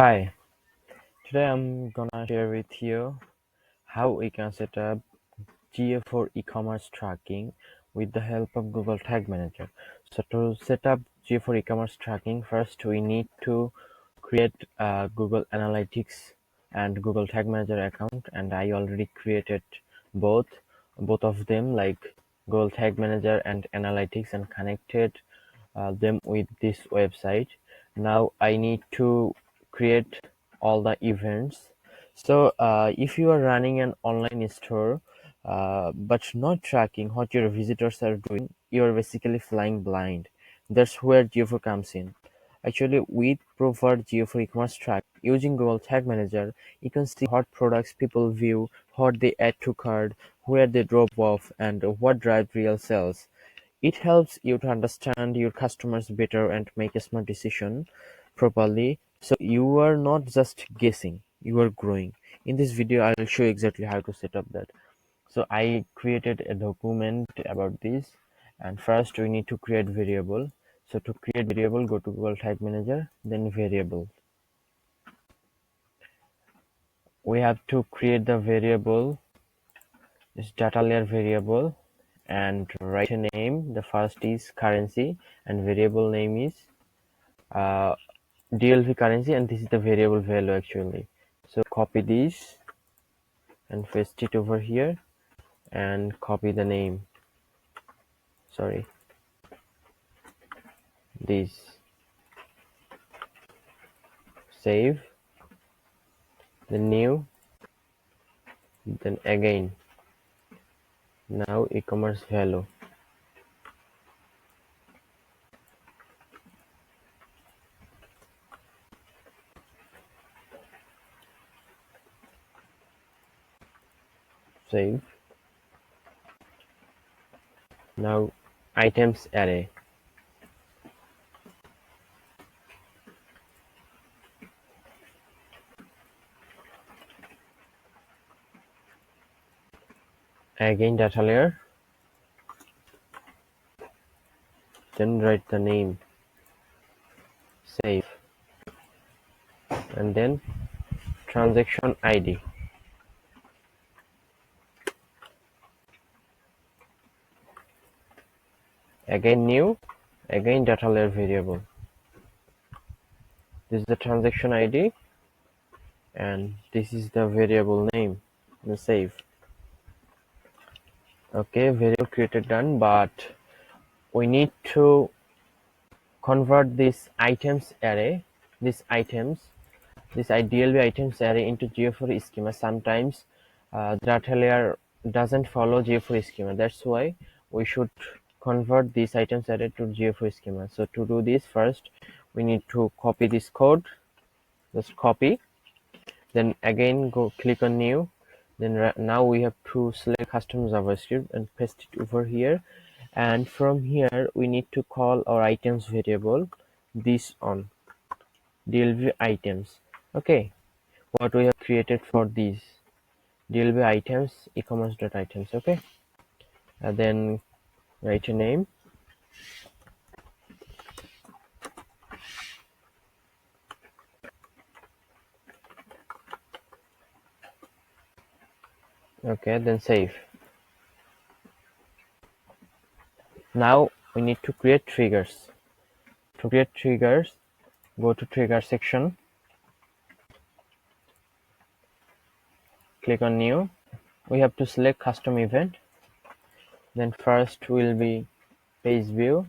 Hi, today I'm gonna share with you how we can set up GA4 e-commerce tracking with the help of Google Tag Manager. So to set up GA4 e-commerce tracking, first we need to create a Google Analytics and Google Tag Manager account, and I already created both of them, like Google Tag Manager and Analytics, and connected them with this website. Now I need to create all the events. So if you are running an online store but not tracking what your visitors are doing, you're basically flying blind. That's where GA4 comes in. Actually, we provide GA4 e-commerce track using Google Tag Manager. You can see what products people view, what they add to cart, where they drop off, and what drives real sales. It helps you to understand your customers better and make a smart decision properly. So you are not just guessing, you are growing. In this video, I will show you exactly how to set up that. So I created a document about this, and first we need to create variable. So to create variable, go to Google Tag Manager, then variable. We have to create the variable, this DataLayer variable, and write a name. The first is currency, and variable name is DLV currency, and this is the variable value actually. So copy this and paste it over here, and copy the name. Sorry, this. Save, then new, then again. Now e-commerce value. Save. Now items array. Again data layer. Then write the name. Save. And then transaction ID. Again new. Again data layer variable. This is the transaction ID, and this is the variable name. And save. Okay, variable created, done, but we need to convert this items array, this DLV items array into GA4 schema. Sometimes data layer doesn't follow GA4 schema. That's why we should convert this items array to GA4 schema. So to do this, first we need to copy this code. Just copy, then again go click on new. Then now we have to select custom JavaScript and paste it over here. And from here we need to call our items variable this on DLV items. Okay, what we have created for these DLV items, ecommerce.items. Okay, and then write a name. Okay, then save. Now we need to create triggers. To create triggers, go to trigger section, click on new. We have to select custom event. Then first will be page view.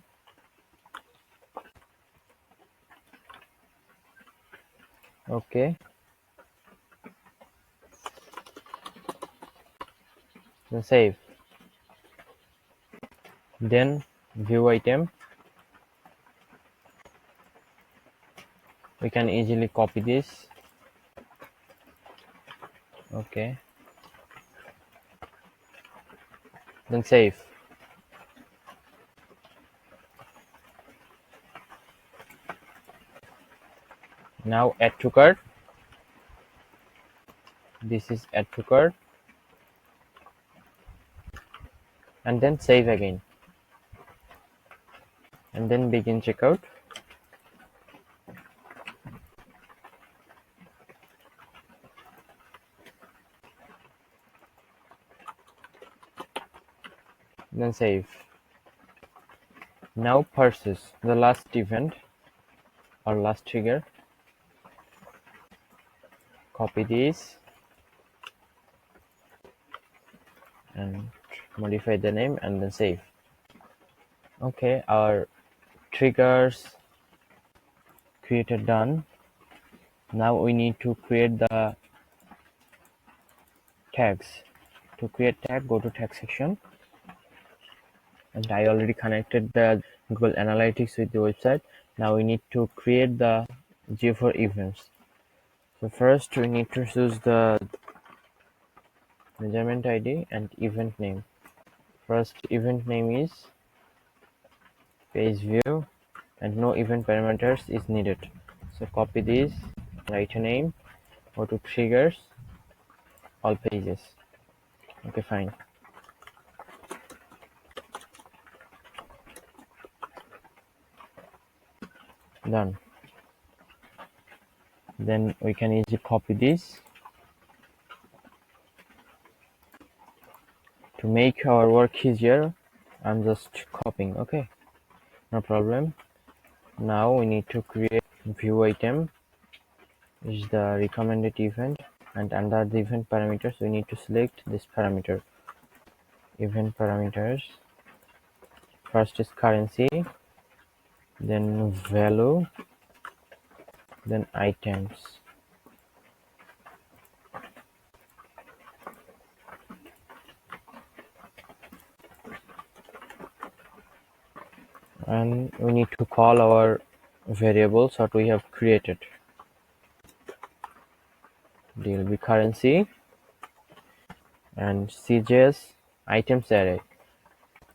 Okay, then save. Then view item. We can easily copy this. Okay, then save. Now add to cart. This is add to cart, and then save again, and then begin checkout. then save. Now purchase, the last event or last trigger. Copy this and modify the name and then save. Okay, our triggers created done. Now we need to create the tags. To create tag, go to tag section, and I already connected the Google Analytics with the website. Now we need to create the GA4 events. So first we need to choose the measurement ID and event name. First event name is page view and no event parameters is needed. So copy this, write a name, go to triggers, all pages. Okay, fine. Done. Then we can easily copy this. To make our work easier, I'm just copying. Okay, no problem. Now we need to create view item, which is the recommended event, and under the event parameters we need to select this parameter. Event parameters, first is currency, then value, then items. And we need to call our variables that we have created. They will be currency and CJS items array,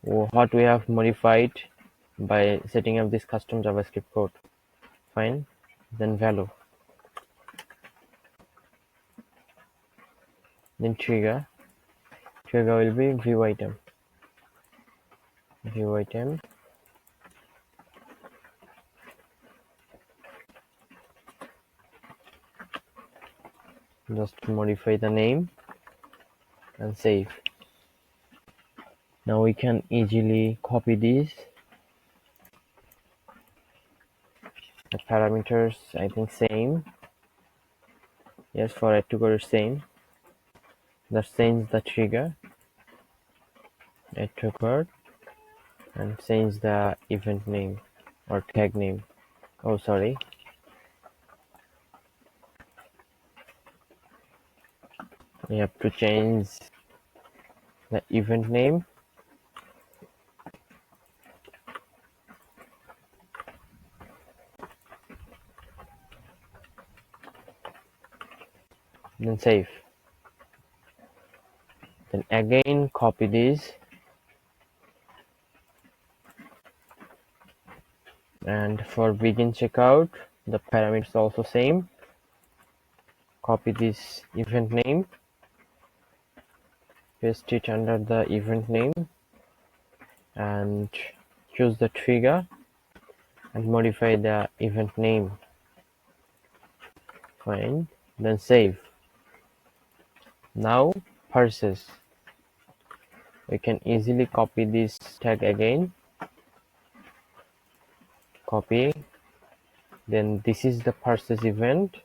what we have modified by setting up this custom JavaScript code. Fine. Then value, then trigger will be view item, just modify the name and save. Now we can easily copy these. The parameters, I think same. Yes, for add to code same. That change the trigger, add to code, and change the event name or tag name. Oh, sorry. We have to change the event name. Then save. Then again copy this and for begin checkout the parameters also same. Copy this event name, paste it under the event name and choose the trigger and modify the event name. Fine. Then save. Now purchase, we can easily copy this tag again, copy, then this is the purchase event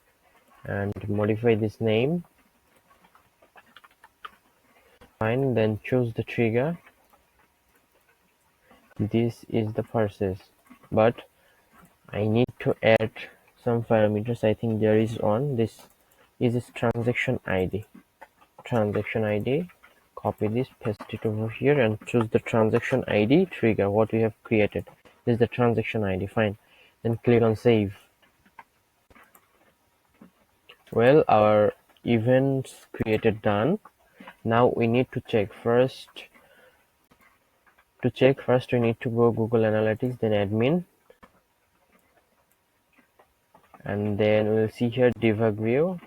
and modify this name. Fine. Then choose the trigger, this is the purchase, but I need to add some parameters. I think there is one. This is its transaction ID. Copy this, paste it over here and choose the transaction ID trigger, what we have created. This is the transaction ID. Fine. Then click on save. Well, our events created done. Now we need to check first. We need to go Google Analytics, then admin, and then we'll see here debug view.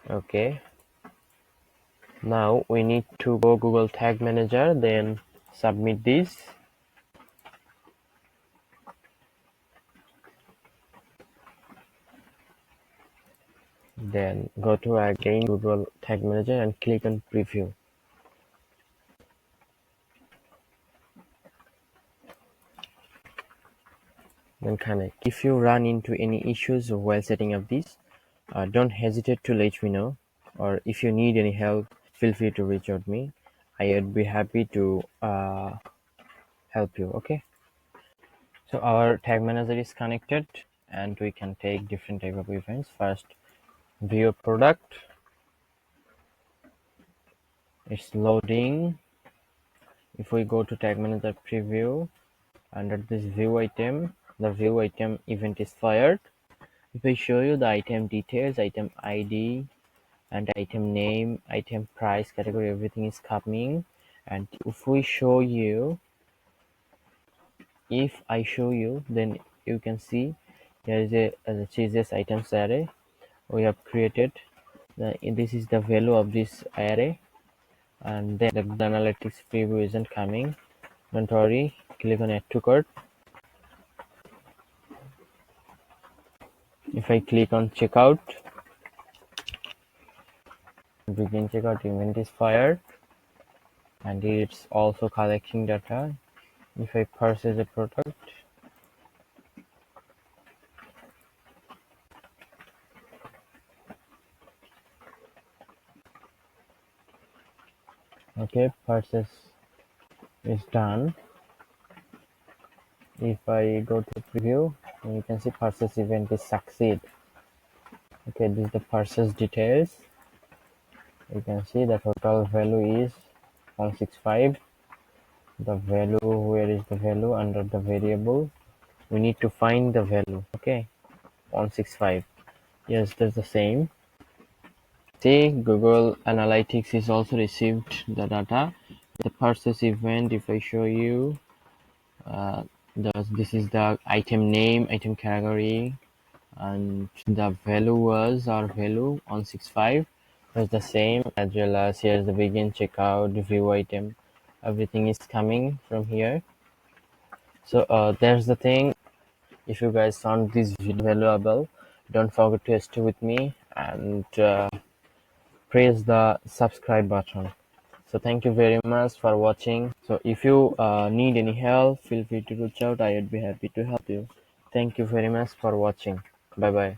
Okay, now we need to go Google Tag Manager, then submit this. Then go to again Google Tag Manager and click on Preview. Then connect. If you run into any issues while setting up this, don't hesitate to let me know. Or if you need any help, feel free to reach out me. I would be happy to help you. Okay. So our tag manager is connected, and we can take different type of events. First, view product. It's loading. If we go to tag manager preview, under this view item, the view item event is fired. If I show you the item details, item ID, and item name, item price, category, everything is coming. And if we show you, if I show you, then you can see there is a chooses items array we have created. This is the value of this array, and then the analytics preview isn't coming. Don't worry, click on add to cart. If I click on checkout, begin checkout event is fired, and it's also collecting data. If I purchase a product, okay, purchase is done. If I go to preview, you can see purchase event is succeed. Okay, this is the purchase details. You can see the total value is 165. The value, where is the value? Under the variable, we need to find the value. Okay, 165. Yes, that's the same. See, Google Analytics is also received the data. The purchase event, if I show you, this is the item name, item category, and the value was our value 165. Was the same, as well as here's the begin checkout, view item, everything is coming from here. So that's the thing. If you guys found this video valuable, don't forget to stay with me and press the subscribe button. So thank you very much for watching. So if you need any help, feel free to reach out. I would be happy to help you. Thank you very much for watching. Bye bye.